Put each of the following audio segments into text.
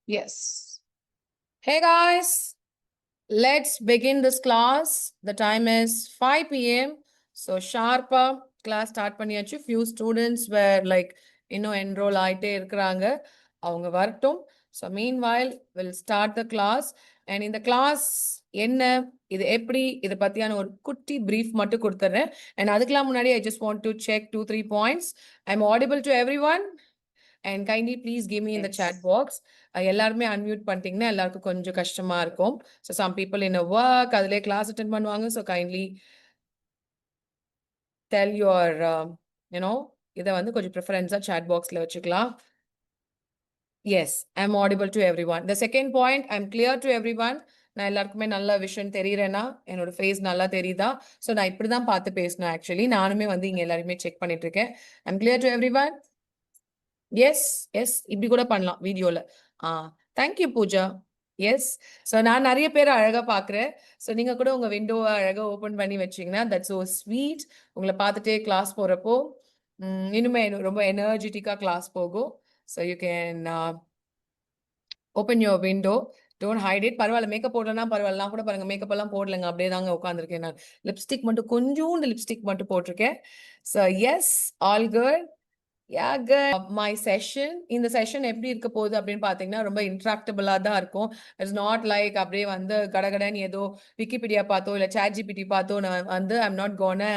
Yes. Hey guys, let's begin this class. The time is 5 p.m. So sharp class start பண்ணியாச்சு. Few students were like enroll ஆயிட்டே இருக்கிறாங்க. அவங்க வரட்டும். So meanwhile, we'll start the class. And in the class, என்ன இது எப்படி இதை பத்தியான ஒரு குட்டி brief மட்டும் கொடுத்துறேன். And அதுக்கெல்லாம் முன்னாடி I just want to check 2-3 points. I'm audible to everyone. And kindly please give me in the chat box. எல்லாருமே அன்மியூட் பண்ணிட்டீங்கன்னா எல்லாருக்கும் கொஞ்சம் கஷ்டமா இருக்கும். So some people in a work அதிலே class attend பண்ணுவாங்க. So kindly tell your இதை வந்து கொஞ்சம் preference chat boxல வச்சுக்கலாம். Yes, I'm audible to everyone. The second point, I'm clear to everyone. நான் எல்லாருக்குமே நல்ல விஷயம் தெரியுறேன்னா என்னோட ஃபேஸ் நல்லா தெரியுதா? ஸோ நான் இப்படிதான் பார்த்து பேசணும். ஆக்சுவலி நானுமே வந்து இங்க எல்லாருமே செக் பண்ணிட்டு இருக்கேன். I'm clear to everyone. Yes yes இப்படி கூட பண்ணலாம் வீடியோல. தேங்க்யூ பூஜா. எஸ். ஸோ நான் நிறைய பேர் அழகா பாக்குறேன். ஸோ நீங்க கூட உங்க விண்டோவை அழகா ஓபன் பண்ணி வச்சீங்கன்னா தட்ஸ் ஸோ ஸ்வீட். உங்களை பார்த்துட்டே கிளாஸ் போறப்போ இன்னுமே ரொம்ப எனர்ஜெட்டிக்கா கிளாஸ் போகும். So you can open your window. Don't height it. பரவாயில்ல, மேக்கப் போடலன்னா பரவாயில்ல. நான் கூட பாருங்க மேக்கப் எல்லாம் போடலைங்க, அப்படியே தாங்க உட்காந்துருக்கேன். நான் லிப்ஸ்டிக் மட்டும் கொஞ்சோண்டு லிப்ஸ்டிக் மட்டும் போட்டிருக்கேன். So yes, all good. My session இந்த செஷன் எப்படி இருக்க போகுது அப்படின்னு பாத்தீங்கன்னா ரொம்ப இன்ட்ராக்டபிளா தான் இருக்கும். இட்ஸ் நாட் லைக் அப்படியே வந்து கடகடன்னு ஏதோ விக்கிபீடியா பார்த்தோ இல்ல சாட் ஜிபிடி பார்த்தோ நான் வந்து ஐம் நாட் கோன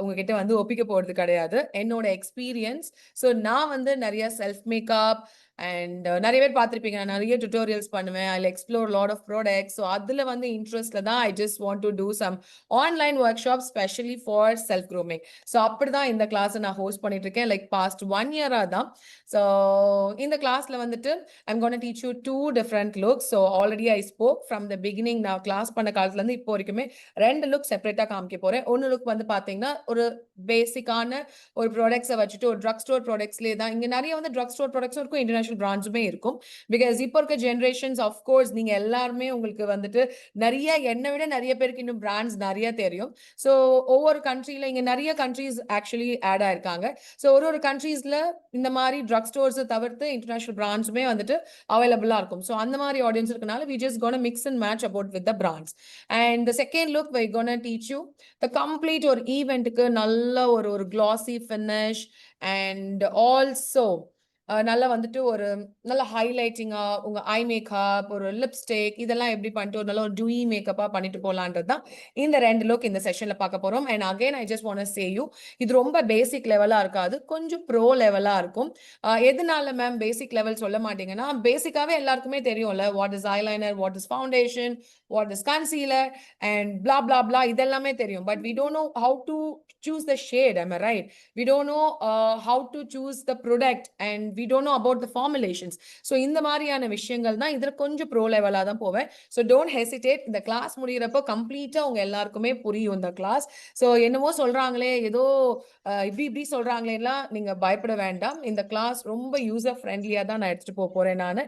உங்ககிட்ட வந்து ஒப்பிக்க போறது கிடையாது. என்னோட எக்ஸ்பீரியன்ஸ். ஸோ நான் வந்து நிறைய செல்ஃப் மேக்கப் அண்ட் நிறைய பேர் பார்த்துருப்பீங்க, நான் நிறைய டுட்டோரியல்ஸ் பண்ணுவேன். I explore lot of products. So அதில் வந்து இன்ட்ரெஸ்ட்ல தான் I just want to do some online workshop specially for self grooming. So அப்படிதான் இந்த கிளாஸை நான் ஹோஸ்ட் பண்ணிட்டு இருக்கேன். லைக் பாஸ்ட் 1 இயரா தான். ஸோ இந்த கிளாஸ்ல வந்துட்டு I'm gonna teach you 2 different looks. So already I spoke from the beginning. நான் கிளாஸ் பண்ண காலத்துல இருந்து இப்போ வரைக்குமே 2 லுக் செப்பரேட்டா காமிக்க போறேன். ஒன்னு லுக் வந்து பாத்தீங்கன்னா ஒரு பேசிக்கான ஒரு ப்ராடக்ட்ஸை வச்சுட்டு ஒரு ட்ரக் ஸ்டோர் ப்ராடக்ட்ஸ்லேயே தான். இங்க நிறைய வந்து ட்ரக் ஸ்டோர் ப்ராடக்ட்ஸும் இருக்கும், இன்டர்நேஷனல் பிராண்ட்ஸுமே இருக்கும். பிகாஸ் இப்போ இருக்க ஜென்ரேஷன்ஸ் ஆஃப்கோர்ஸ் நீங்க எல்லாருமே உங்களுக்கு வந்துட்டு நிறைய என்னை விட நிறைய பேருக்கு இன்னும் பிராண்ட்ஸ் நிறைய தெரியும். ஸோ ஒவ்வொரு கண்ட்ரியில இங்க நிறைய கண்ட்ரிஸ் ஆக்சுவலி ஆட் ஆயிருக்காங்க. ஸோ ஒரு கண்ட்ரீஸ்ல இந்த மாதிரி ட்ரக் ஸ்டோர்ஸ் தவிர்த்து இன்டர்நேஷனல் பிராண்ட்ஸுமே வந்துட்டு அவைலபிளா இருக்கும். ஸோ அந்த மாதிரி ஆடியன்ஸ் இருக்கனால we just gonna mix and match about with the brands. And the second look we're gonna teach you the complete ஒரு ஈவெண்ட்டுக்கு நல்ல ஒரு glossy finish and also நல்லா வந்துட்டு ஒரு நல்ல ஹைலைட்டிங்கா உங்க ஐ மேக்கப் ஒரு லிப்ஸ்டிக் இதெல்லாம் எப்படி பண்ணிட்டு ஒரு நல்ல ஒரு டூயி மேக்கப்பா பண்ணிட்டு போலான்றது தான் இந்த 2 லுக் இந்த செஷன்ல பார்க்க போறோம். And again I just want to say you, இது ரொம்ப பேசிக் லெவலா இருக்காது, கொஞ்சம் ப்ரோ லெவலா இருக்கும். எதனால மேம் பேசிக் லெவல் சொல்ல மாட்டீங்கன்னா, பேசிக்காவே எல்லாருக்குமே தெரியும்ல, what is eyeliner, what is foundation, what is concealer and blah blah blah, இதெல்லாமே தெரியும். But we don't know how to choose the shade. Am I right? We don't know how to choose the product and we don't know about the formulations. So இந்த மாதிரியான விஷயங்கள் தான் இதுல கொஞ்சம் bro லெவலா தான் போவேன். So don't hesitate. இந்த கிளாஸ் முடியறப்போ கம்ப்ளீட்டா உங்க எல்லாருக்குமே புரியும் இந்த கிளாஸ். ஸோ என்னமோ சொல்றாங்களே ஏதோ இப்படி சொல்றாங்களேலாம் நீங்க பயப்பட வேண்டாம். இந்த கிளாஸ் ரொம்ப யூசர் ஃப்ரெண்ட்லியா தான் நான் எடுத்துட்டு போறேன். நான்